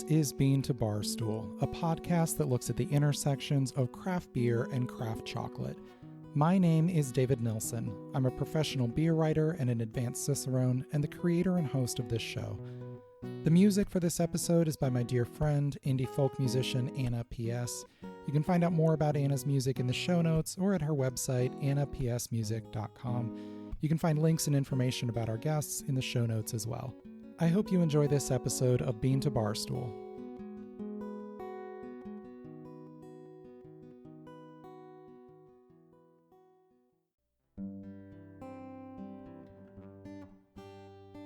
is Bean to Barstool, a podcast that looks at the intersections of craft beer and craft chocolate. My name is David Nilsson. I'm a professional beer writer and an advanced cicerone, and the creator and host of this show. The music for this episode is by my dear friend, indie folk musician Anna P.S. You can find out more about Anna's music in the show notes or at her website, annapsmusic.com. You can find links and information about our guests in the show notes as well. I hope you enjoy this episode of Bean to Barstool.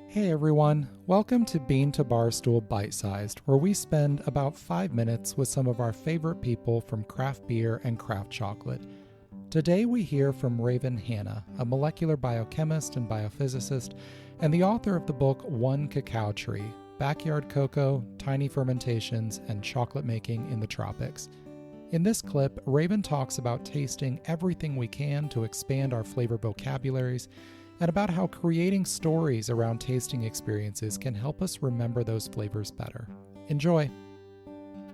Hey everyone, welcome to Bean to Barstool Bite Sized, where we spend about 5 minutes with some of our favorite people from craft beer and craft chocolate. Today we hear from Raven Hanna, a molecular biochemist and biophysicist, and the author of the book One Cacao Tree, Backyard Cocoa, Tiny Fermentations, and Chocolate Making in the Tropics. In this clip, Raven talks about tasting everything we can to expand our flavor vocabularies, and about how creating stories around tasting experiences can help us remember those flavors better. Enjoy!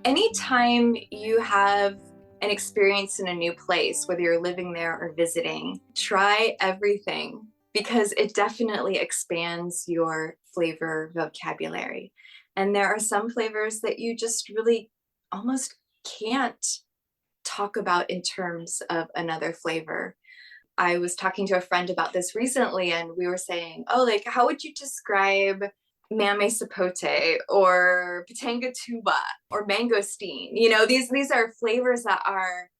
Anytime you have an experience in a new place, whether you're living there or visiting, try everything because it definitely expands your flavor vocabulary. And there are some flavors that you just really almost can't talk about in terms of another flavor. I was talking to a friend about this recently, and we were saying, how would you describe mame sapote or pitanga tuba or mangosteen? You know, these are flavors that are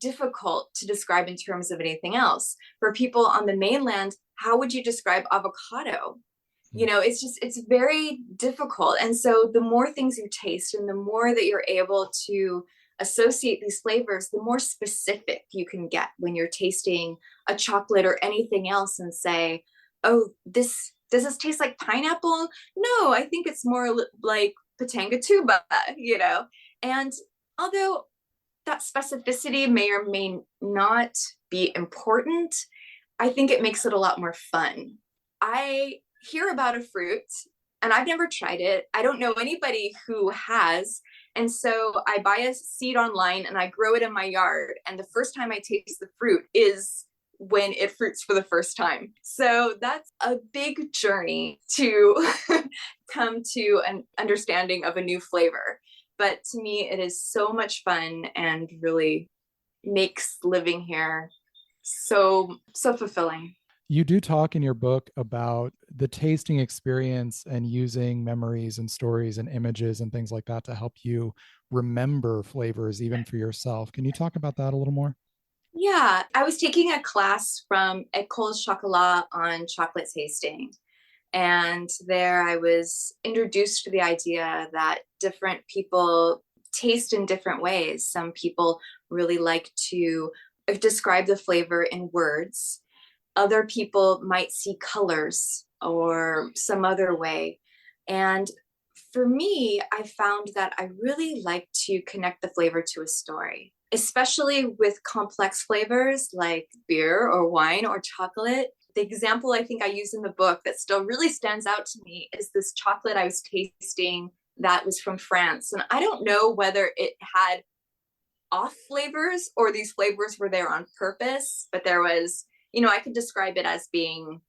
difficult to describe in terms of anything else. For people on the mainland, how would you describe avocado? You know, it's very difficult. And so the more things you taste and the more that you're able to associate these flavors, the more specific you can get when you're tasting a chocolate or anything else and say, oh, does this taste like pineapple? No, I think it's more like pitanga tuba, you know? And although that specificity may or may not be important, I think it makes it a lot more fun. I hear about a fruit and I've never tried it. I don't know anybody who has. And so I buy a seed online and I grow it in my yard. And the first time I taste the fruit is when it fruits for the first time. So that's a big journey to come to an understanding of a new flavor. But to me, it is so much fun and really makes living here so fulfilling. You do talk in your book about the tasting experience and using memories and stories and images and things like that to help you remember flavors, even for yourself. Can you talk about that a little more? Yeah, I was taking a class from École Chocolat on chocolate tasting. And there I was introduced to the idea that different people taste in different ways. Some people really like to describe the flavor in words. Other people might see colors or some other way. And for me, I found that I really like to connect the flavor to a story, especially with complex flavors like beer or wine or chocolate. The example I think I use in the book that still really stands out to me is this chocolate I was tasting that was from France. And I don't know whether it had off flavors or these flavors were there on purpose, but there was, I could describe it as being,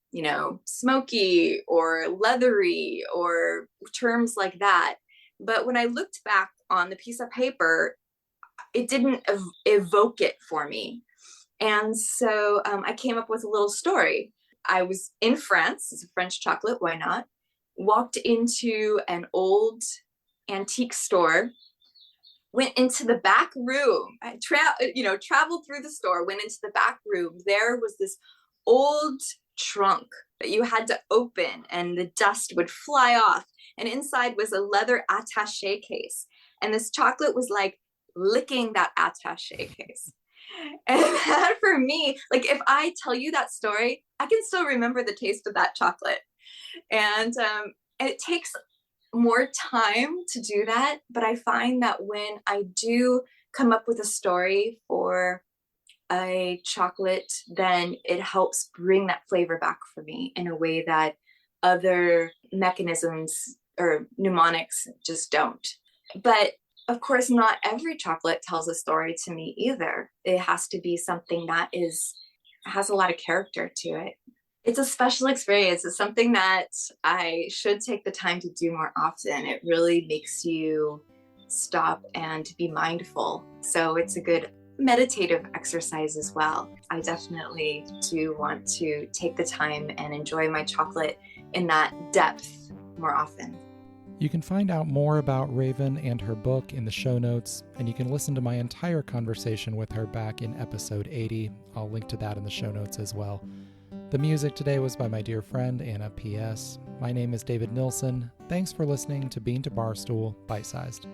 smoky or leathery or terms like that. But when I looked back on the piece of paper, it didn't evoke it for me. And so I came up with a little story. I was in France, it's a French chocolate, why not? Walked into an old antique store, went into the back room, traveled through the store, went into the back room. There was this old trunk that you had to open and the dust would fly off. And inside was a leather attaché case. And this chocolate was like licking that attaché case. And that for me, like if I tell you that story, I can still remember the taste of that chocolate. And it takes more time to do that. But I find that when I do come up with a story for a chocolate, then it helps bring that flavor back for me in a way that other mechanisms or mnemonics just don't. But of course, not every chocolate tells a story to me either. It has to be something that has a lot of character to it. It's a special experience. It's something that I should take the time to do more often. It really makes you stop and be mindful. So it's a good meditative exercise as well. I definitely do want to take the time and enjoy my chocolate in that depth more often. You can find out more about Raven and her book in the show notes, and you can listen to my entire conversation with her back in episode 80. I'll link to that in the show notes as well. The music today was by my dear friend Anna P.S. My name is David Nilsson. Thanks for listening to Bean to Barstool Bite Sized.